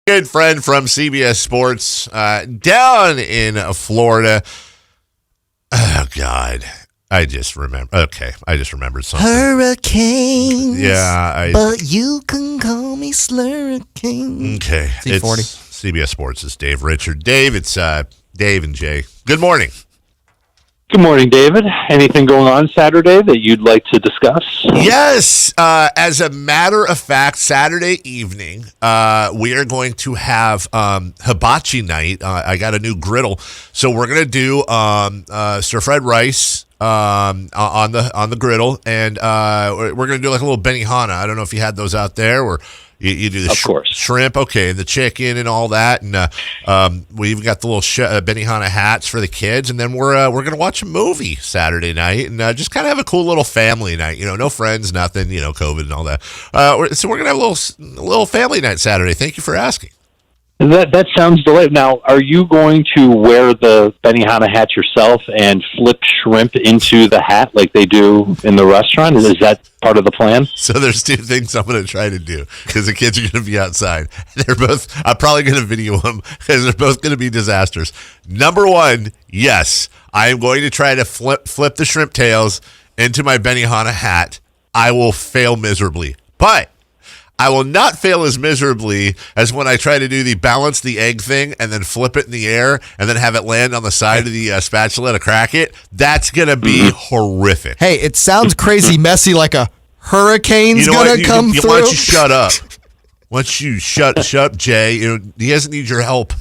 Good friend from CBS Sports down in Florida. Oh, God. I just remembered something. Hurricanes. Yeah. But you can call me Slurricane. Okay. C40. It's CBS Sports. It's Dave Richard. Dave, it's Dave and Jay. Good morning. Good morning, David. Anything going on Saturday that you'd like to discuss? Yes. As a matter of fact, Saturday evening, we are going to have hibachi night. I got a new griddle. So we're going to do stir-fried rice on the griddle, and we're going to do like a little Benihana. I don't know if you had those out there, or you do the shrimp, okay, and the chicken and all that, and we even got the little Benihana hats for the kids, and then we're going to watch a movie Saturday night, and just kind of have a cool little family night. No friends, nothing, COVID and all that. So we're going to have a little family night Saturday. Thank you for asking. That sounds delightful. Now, are you going to wear the Benihana hat yourself and flip shrimp into the hat like they do in the restaurant? Is that part of the plan? So there's two things I'm going to try to do because the kids are going to be outside. I'm probably going to video them because they're both going to be disasters. Number one, yes, I am going to try to flip the shrimp tails into my Benihana hat. I will fail miserably, but I will not fail as miserably as when I try to do the balance the egg thing and then flip it in the air and then have it land on the side of the spatula to crack it. That's going to be horrific. Hey, it sounds crazy messy, like a hurricane's going to come through. Why don't you shut up? Why don't you shut up, Jay? He doesn't need your help.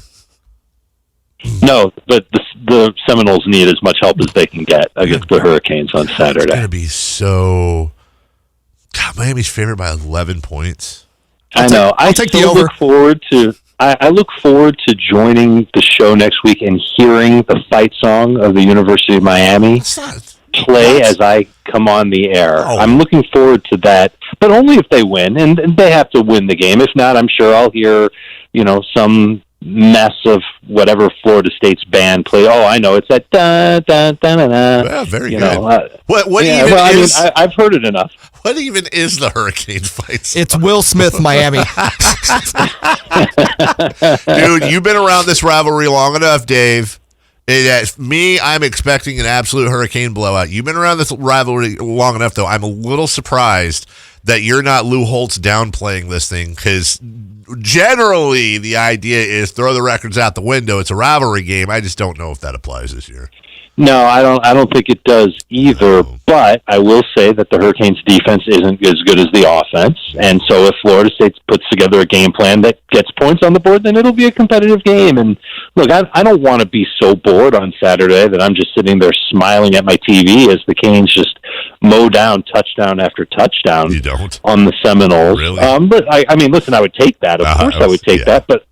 No, but the Seminoles need as much help as they can get against the Hurricanes on Saturday. It's going to be so... God, Miami's favored by 11 points. I know. I look forward to joining the show next week and hearing the fight song of the University of Miami play as I come on the air. Oh. I'm looking forward to that, but only if they win, and they have to win the game. If not, I'm sure I'll hear, some mess of whatever Florida State's band play. Oh, I know, it's that da da da da da. Well, very good. I've heard it enough. What even is the Hurricane fight song? It's Will Smith, Miami. Dude, you've been around this rivalry long enough, Dave. I'm expecting an absolute Hurricane blowout. You've been around this rivalry long enough, though. I'm a little surprised that you're not Lou Holtz downplaying this thing, because generally the idea is throw the records out the window. It's a rivalry game. I just don't know if that applies this year. No, I don't think it does either, but I will say that the Hurricanes' defense isn't as good as the offense, and so if Florida State puts together a game plan that gets points on the board, then it'll be a competitive game. And look, I don't want to be so bored on Saturday that I'm just sitting there smiling at my TV as the Canes just mow down touchdown after touchdown on the Seminoles. Really? But listen, I would take that. Of course I would take that, but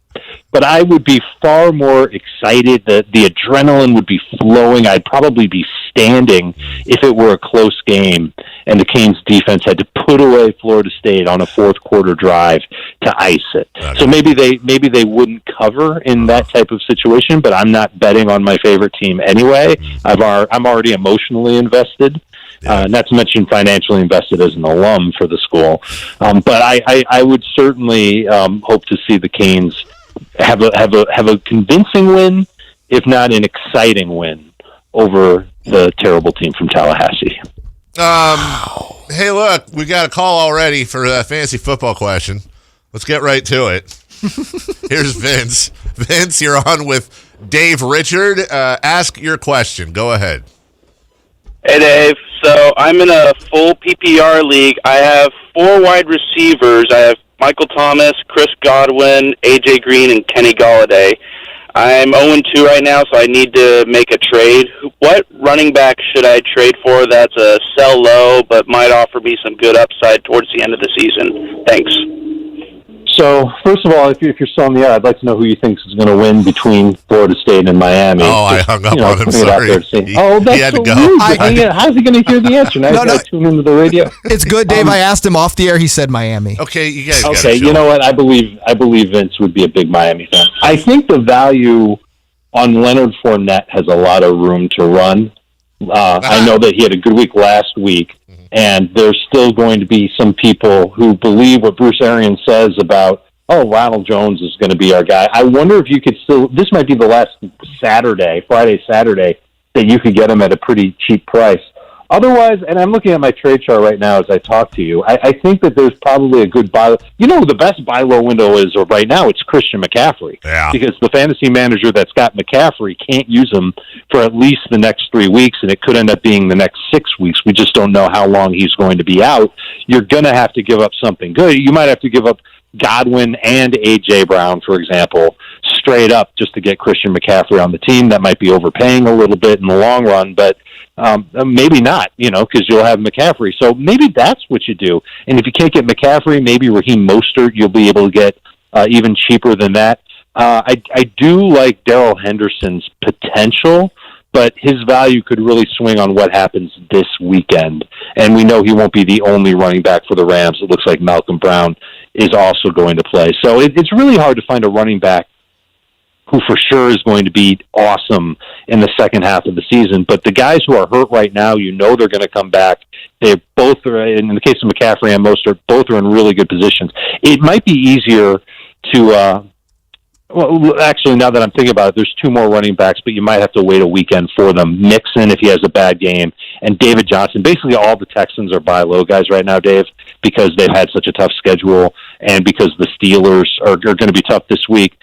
I would be far more excited. The adrenaline would be flowing. I'd probably be standing if it were a close game and the Canes defense had to put away Florida State on a fourth quarter drive to ice it. Okay. So maybe they wouldn't cover in that type of situation, but I'm not betting on my favorite team anyway. I'm already emotionally invested. Not to mention financially invested as an alum for the school. But I would certainly hope to see the Canes have a convincing win, if not an exciting win, over the terrible team from Tallahassee. Hey, look, we got a call already for a fantasy football question. Let's get right to it. Here's Vince. Vince, you're on with Dave Richard. Ask your question. Go ahead. Hey, Dave. So I'm in a full PPR league. I have 4 wide receivers. I have Michael Thomas, Chris Godwin, A.J. Green, and Kenny Golladay. I'm 0-2 right now, so I need to make a trade. What running back should I trade for that's a sell low but might offer me some good upside towards the end of the season? Thanks. So, first of all, if you're still on the air, I'd like to know who you think is going to win between Florida State and Miami. Oh, I hung up on him, sorry. That's so rude. How's he going to hear the answer? Now he's got to tune into the radio. It's good, Dave. I asked him off the air. He said Miami. Okay, you guys. Okay, you know what? I believe Vince would be a big Miami fan. I think the value on Leonard Fournette has a lot of room to run. I know that he had a good week last week. And there's still going to be some people who believe what Bruce Arians says about oh, Ronald Jones is going to be our guy. I wonder if you could still, this might be the last Friday, Saturday, that you could get him at a pretty cheap price. Otherwise, and I'm looking at my trade chart right now as I talk to you, I think that there's probably a good buy. You know who the best buy low window is right now? It's Christian McCaffrey. Yeah. Because the fantasy manager that's got McCaffrey can't use him for at least the next 3 weeks, and it could end up being the next 6 weeks. We just don't know how long he's going to be out. You're going to have to give up something good. You might have to give up Godwin and A.J. Brown, for example, straight up just to get Christian McCaffrey on the team. That might be overpaying a little bit in the long run, but maybe not, because you'll have McCaffrey. So maybe that's what you do. And if you can't get McCaffrey, maybe Raheem Mostert, you'll be able to get even cheaper than that. I do like Daryl Henderson's potential, but his value could really swing on what happens this weekend. And we know he won't be the only running back for the Rams. It looks like Malcolm Brown is also going to play. So it's really hard to find a running back who for sure is going to be awesome in the second half of the season. But the guys who are hurt right now, they're going to come back. They both are, in the case of McCaffrey and Mostert, both are in really good positions. It might be easier to, well, actually, now that I'm thinking about it, there's 2 more running backs, but you might have to wait a weekend for them. Mixon, if he has a bad game, and David Johnson. Basically, all the Texans are buy low guys right now, Dave, because they've had such a tough schedule and because the Steelers are going to be tough this week.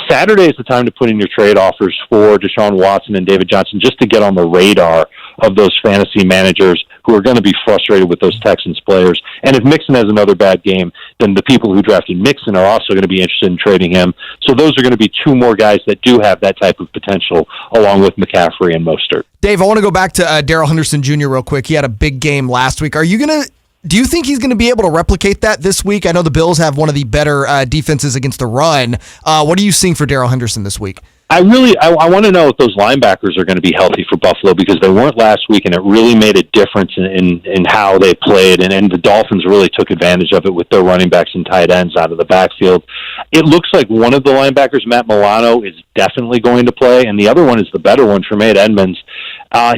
Saturday is the time to put in your trade offers for Deshaun Watson and David Johnson just to get on the radar of those fantasy managers who are going to be frustrated with those Texans players. And if Mixon has another bad game, then the people who drafted Mixon are also going to be interested in trading him. So those are going to be 2 more guys that do have that type of potential, along with McCaffrey and Mostert. Dave, I want to go back to Daryl Henderson Jr. real quick. He had a big game last week. Do you think he's going to be able to replicate that this week? I know the Bills have one of the better defenses against the run. What are you seeing for Daryl Henderson this week? I want to know if those linebackers are going to be healthy for Buffalo, because they weren't last week, and it really made a difference in how they played, and the Dolphins really took advantage of it with their running backs and tight ends out of the backfield. It looks like one of the linebackers, Matt Milano, is definitely going to play, and the other one is the better one, Tremaine Edmonds.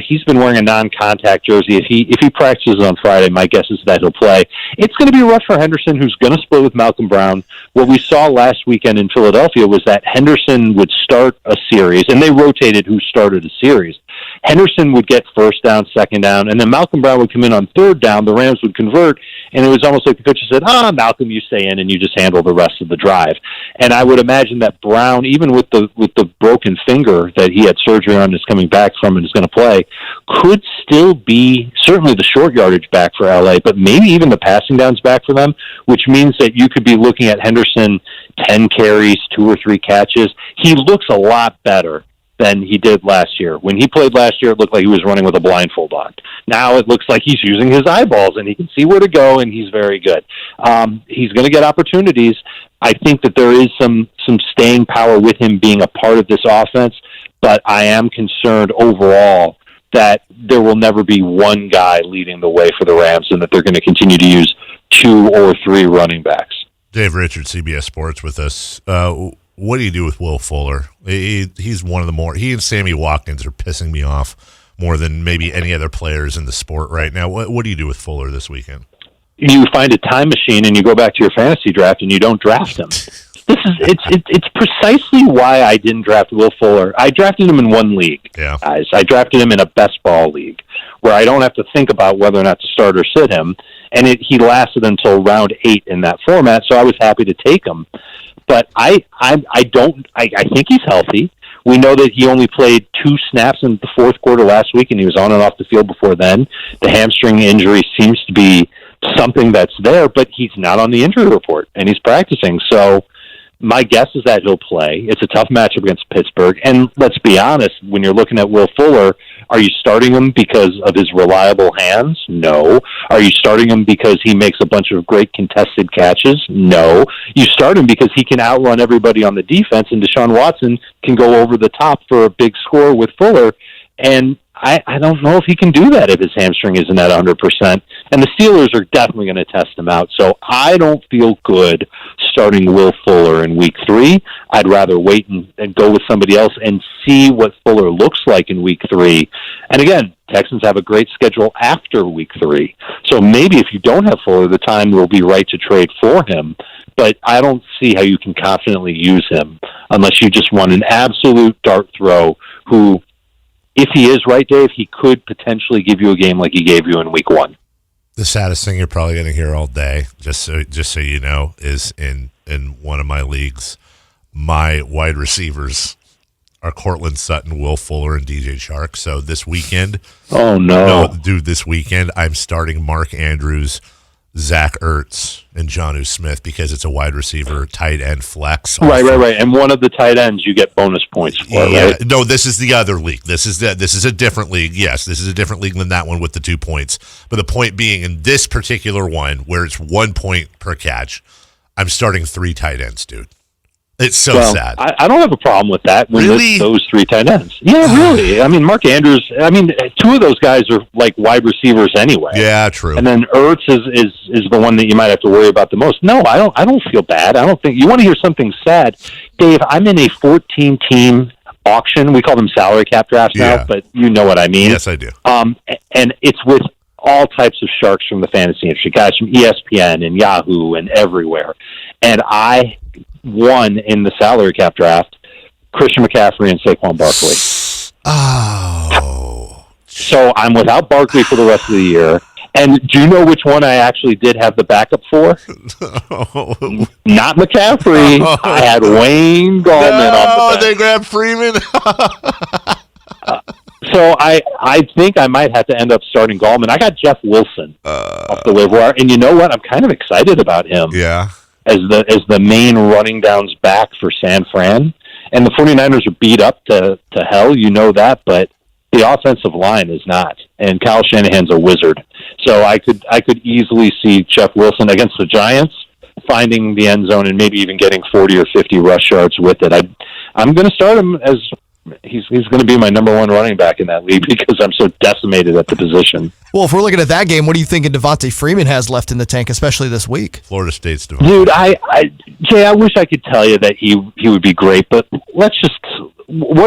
He's been wearing a non-contact jersey. If he practices on Friday, my guess is that he'll play. It's going to be rough for Henderson, who's going to split with Malcolm Brown. What we saw last weekend in Philadelphia was that Henderson would start a series, and they rotated who started a series. Henderson would get first down, second down, and then Malcolm Brown would come in on third down. The Rams would convert, and it was almost like the coach said, Malcolm, you stay in, and you just handle the rest of the drive. And I would imagine that Brown, even with the broken finger that he had surgery on and is coming back from and is going to play, could still be certainly the short yardage back for LA, but maybe even the passing downs back for them, which means that you could be looking at Henderson 10 carries, 2 or 3 catches. He looks a lot better than he did last year. When he played last year, it looked like he was running with a blindfold on. Now it looks like he's using his eyeballs, and he can see where to go, and he's very good. He's going to get opportunities. I think that there is some staying power with him being a part of this offense, but I am concerned overall that there will never be one guy leading the way for the Rams, and that they're going to continue to use 2 or 3 running backs. Dave Richards, CBS Sports with us. What do you do with Will Fuller? He's one of the more. He and Sammy Watkins are pissing me off more than maybe any other players in the sport right now. What do you do with Fuller this weekend? You find a time machine and you go back to your fantasy draft and you don't draft him. It's precisely why I didn't draft Will Fuller. I drafted him in one league, guys. I drafted him in a best ball league where I don't have to think about whether or not to start or sit him, and he lasted until round 8 in that format, so I was happy to take him. But I think he's healthy. We know that he only played 2 snaps in the fourth quarter last week, and he was on and off the field before then. The hamstring injury seems to be something that's there, but he's not on the injury report, and he's practicing. So my guess is that he'll play. It's a tough matchup against Pittsburgh. And let's be honest, when you're looking at Will Fuller, are you starting him because of his reliable hands? No. Are you starting him because he makes a bunch of great contested catches? No. You start him because he can outrun everybody on the defense, and Deshaun Watson can go over the top for a big score with Fuller. And I don't know if he can do that if his hamstring isn't at 100%. And the Steelers are definitely going to test him out. So I don't feel good starting Will Fuller in week 3. I'd rather wait and go with somebody else and see what Fuller looks like in week 3 And again, Texans have a great schedule after week 3. So maybe if you don't have Fuller, the time will be right to trade for him. But I don't see how you can confidently use him unless you just want an absolute dart throw who, if he is right, Dave, he could potentially give you a game like he gave you in week 1. The saddest thing you're probably going to hear all day, just so you know, is in one of my leagues, my wide receivers are Cortland Sutton, Will Fuller, and DJ Chark. So this weekend, this weekend I'm starting Mark Andrews, Zach Ertz, and Jonnu Smith because it's a wide receiver, tight end flex. Right. And one of the tight ends you get bonus points for, right? No, this is the other league. This is a different league. Yes, this is a different league than that one with the 2 points. But the point being, in this particular one, where it's 1 point per catch, I'm starting 3 tight ends, dude. It's so sad. I don't have a problem with that. Really? With those 3 tight ends. Yeah, really. I mean, Mark Andrews, 2 of those guys are like wide receivers anyway. Yeah, true. And then Ertz is the one that you might have to worry about the most. No, I don't feel bad. I don't think you want to hear something sad. Dave, I'm in a 14-team auction. We call them salary cap drafts now, but you know what I mean. Yes, I do. And it's with all types of sharks from the fantasy industry, guys from ESPN and Yahoo and everywhere. And I won in the salary cap draft Christian McCaffrey and Saquon Barkley. Oh. So I'm without Barkley for the rest of the year. And do you know which one I actually did have the backup for? Not McCaffrey. I had Wayne Gallman on the bench. They grabbed Freeman. So I think I might have to end up starting Gallman. I got Jeff Wilson off the waiver wire. And you know what? I'm kind of excited about him. Yeah. As the main running downs back for San Fran. And the 49ers are beat up to hell, you know that, but the offensive line is not. And Kyle Shanahan's a wizard. So I could easily see Jeff Wilson against the Giants finding the end zone and maybe even getting 40 or 50 rush yards with it. I'm going to start him as he's going to be my number 1 running back in that league because I'm so decimated at the position. Well, if we're looking at that game, what do you think Devontae Freeman has left in the tank, especially this week? Florida State's Devontae. Dude, Jay, I wish I could tell you that he would be great, but what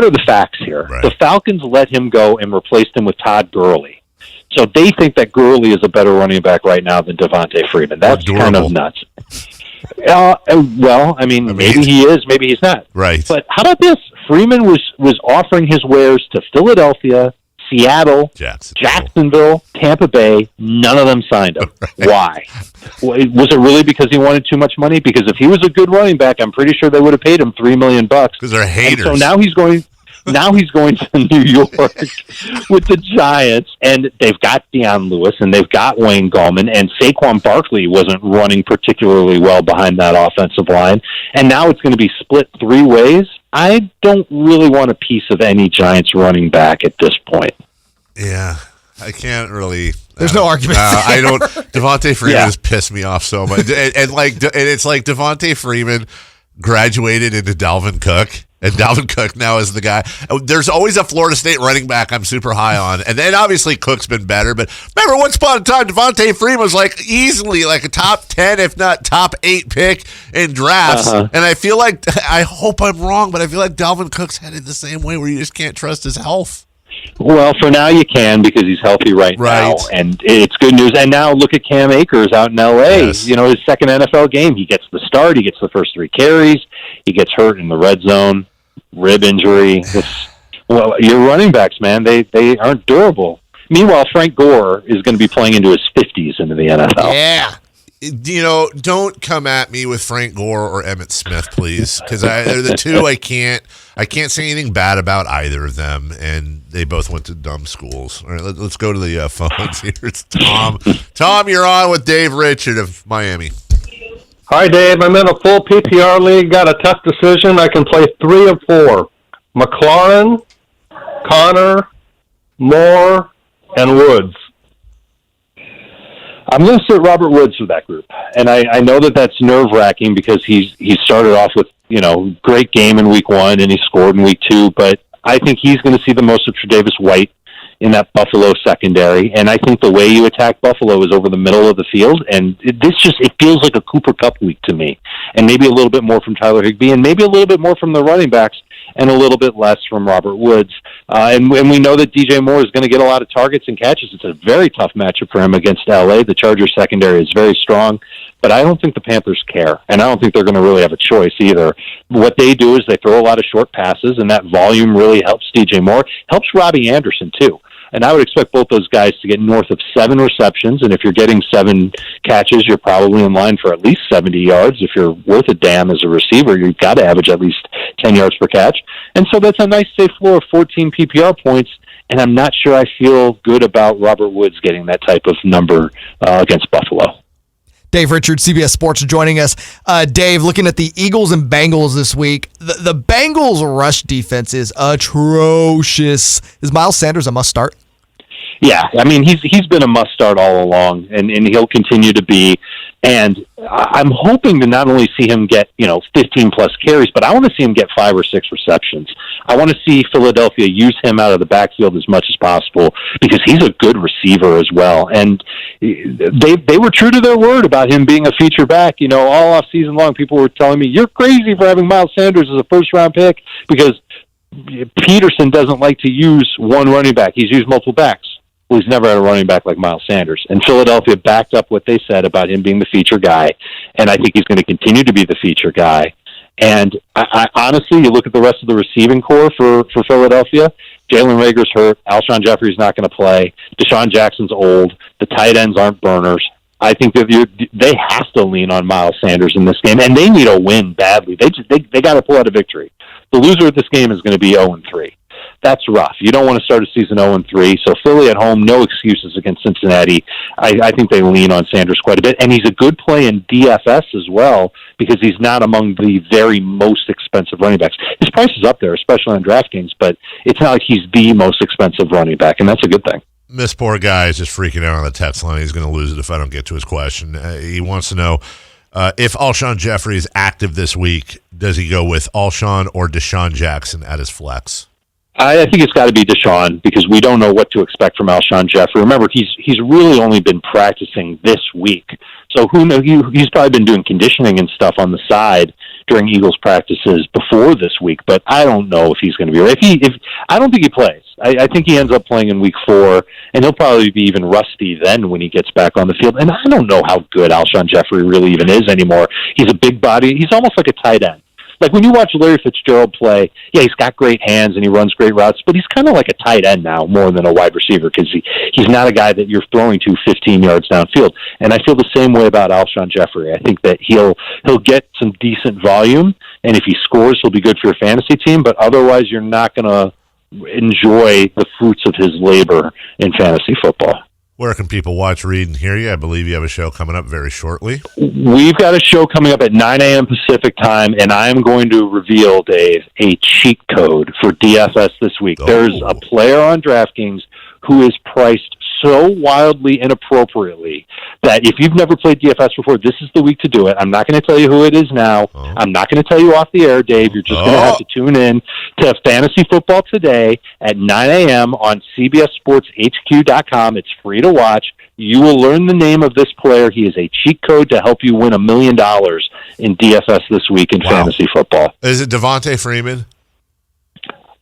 are the facts here? Right. The Falcons let him go and replaced him with Todd Gurley. So they think that Gurley is a better running back right now than Devontae Freeman. That's kind of nuts. Maybe he is, maybe he's not. Right. But how about this? Freeman was offering his wares to Philadelphia, Seattle, Jacksonville, Tampa Bay. None of them signed him. Right. Why? Was it really because he wanted too much money? Because if he was a good running back, I'm pretty sure they would have paid him $3 million. Because they're haters. And so now he's going to New York with the Giants, and they've got Deion Lewis, and they've got Wayne Gallman, and Saquon Barkley wasn't running particularly well behind that offensive line, and now it's going to be split 3 ways. I don't really want a piece of any Giants running back at this point. Yeah, I can't really. There's no argument. I don't. Devontae Freeman has pissed me off so much, and it's like Devontae Freeman graduated into Dalvin Cook. And Dalvin Cook now is the guy. There's always a Florida State running back I'm super high on. And then obviously Cook's been better. But remember, once upon a time, Devontae Freeman was easily a top 10, if not top 8 pick in drafts. And I feel like, I hope I'm wrong, but I feel like Dalvin Cook's headed the same way where you just can't trust his health. Well, for now you can because he's healthy right now, and it's good news. And now look at Cam Akers out in L.A. Yes. His second NFL game. He gets the start. He gets the first 3 carries. He gets hurt in the red zone, rib injury. Your running backs, man, they aren't durable. Meanwhile, Frank Gore is going to be playing into his 50s into the NFL. Yeah. Don't come at me with Frank Gore or Emmitt Smith, please, because they're the two I can't say anything bad about either of them, and they both went to dumb schools. All right, let's go to the phones here. It's Tom. Tom, you're on with Dave Richard of Miami. Hi, Dave. I'm in a full PPR league. Got a tough decision. I can play 3 of 4: McLaurin, Connor, Moore, and Woods. I'm going to sit Robert Woods with that group, and I know that's nerve-wracking because he started off with great game in week 1 and he scored in week 2, but I think he's going to see the most of Tre'Davious White in that Buffalo secondary, and I think the way you attack Buffalo is over the middle of the field, and it feels like a Cooper Kupp week to me, and maybe a little bit more from Tyler Higbee, and maybe a little bit more from the running backs, and a little bit less from Robert Woods. And we know that DJ Moore is going to get a lot of targets and catches. It's a very tough matchup for him against LA. The Chargers secondary is very strong, but I don't think the Panthers care, and I don't think they're going to really have a choice either. What they do is they throw a lot of short passes, and that volume really helps DJ Moore, helps Robbie Anderson too. And I would expect both those guys to get north of 7 receptions. And if you're getting 7 catches, you're probably in line for at least 70 yards. If you're worth a damn as a receiver, you've got to average at least 10 yards per catch. And so that's a nice safe floor of 14 PPR points. And I'm not sure I feel good about Robert Woods getting that type of number against Buffalo. Dave Richards, CBS Sports, joining us. Dave, looking at the Eagles and Bengals this week, the Bengals' rush defense is atrocious. Is Miles Sanders a must-start? Yeah, I mean, he's been a must-start all along, and he'll continue to be. And I'm hoping to not only see him get 15-plus carries, but I want to see him get 5 or 6 receptions. I want to see Philadelphia use him out of the backfield as much as possible because he's a good receiver as well. And they were true to their word about him being a feature back. All off season long, people were telling me, you're crazy for having Miles Sanders as a first-round pick because Peterson doesn't like to use one running back. He's used multiple backs. Well, he's never had a running back like Miles Sanders. And Philadelphia backed up what they said about him being the feature guy. And I think he's going to continue to be the feature guy. And I honestly, you look at the rest of the receiving core for Philadelphia, Jalen Reagor's hurt. Alshon Jeffery's not going to play. Deshaun Jackson's old. The tight ends aren't burners. I think that they have to lean on Miles Sanders in this game, and they need a win badly. They got to pull out a victory. The loser of this game is going to be 0-3. That's rough. You don't want to start a season 0-3. So Philly at home, no excuses against Cincinnati. I think they lean on Sanders quite a bit, and he's a good play in DFS as well because he's not among the very most expensive running backs. His price is up there, especially on DraftKings, but it's not like he's the most expensive running back, and that's a good thing. This poor guy is just freaking out on the text line. He's going to lose it if I don't get to his question. He wants to know if Alshon Jeffery is active this week, does he go with Alshon or Deshaun Jackson at his flex? I think it's got to be Deshaun because we don't know what to expect from Alshon Jeffery. Remember, he's really only been practicing this week. So who knows? He's probably been doing conditioning and stuff on the side during Eagles practices before this week, but I don't know if he's going to be right. I don't think he plays. I think he ends up playing in week 4, and he'll probably be even rusty then when he gets back on the field. And I don't know how good Alshon Jeffery really even is anymore. He's a big body. He's almost like a tight end. Like when you watch Larry Fitzgerald play, yeah, he's got great hands and he runs great routes, but he's kind of like a tight end now more than a wide receiver because he's not a guy that you're throwing to 15 yards downfield. And I feel the same way about Alshon Jeffery. I think that he'll get some decent volume, and if he scores, he'll be good for your fantasy team, but otherwise you're not going to enjoy the fruits of his labor in fantasy football. Where can people watch, read, and hear you? I believe you have a show coming up very shortly. We've got a show coming up at 9 a.m. Pacific time, and I am going to reveal, Dave, a cheat code for DFS this week. Oh. There's a player on DraftKings who is priced so wildly inappropriately that if you've never played DFS before, this is the week to do it. I'm not going to tell you who it is now. Oh. I'm not going to tell you off the air, Dave. You're just going to have to tune in to Fantasy Football Today at 9 a.m. on CBSSportsHQ.com. It's free to watch. You will learn the name of this player. He is a cheat code to help you win $1 million in DFS this week in fantasy football. Is it Devontae Freeman?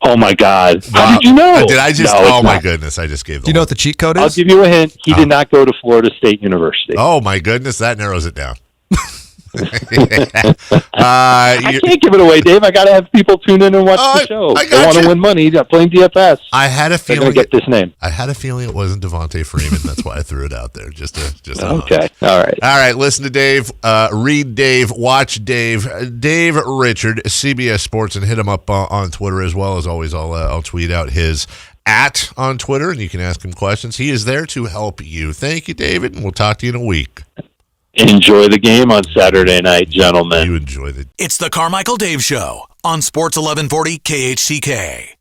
Oh, my God. How did you know? Did I just? No, oh, my goodness. I just gave the Do you know what the cheat code is? I'll give you a hint. He did not go to Florida State University. Oh, my goodness. That narrows it down. I can't give it away, Dave. I got to have people tune in and watch the show. They want to win money. Playing DFS. I had a feeling they're going to get this name. I had a feeling it wasn't Devontae Freeman. That's why I threw it out there. Just okay. All right. Listen to Dave. Read Dave. Watch Dave. Dave Richard, CBS Sports, and hit him up on Twitter as well. As always, I'll tweet out his @ on Twitter, and you can ask him questions. He is there to help you. Thank you, David, and we'll talk to you in a week. Enjoy the game on Saturday night, gentlemen. You enjoy the. It's the Carmichael Dave Show on Sports 1140 KHTK.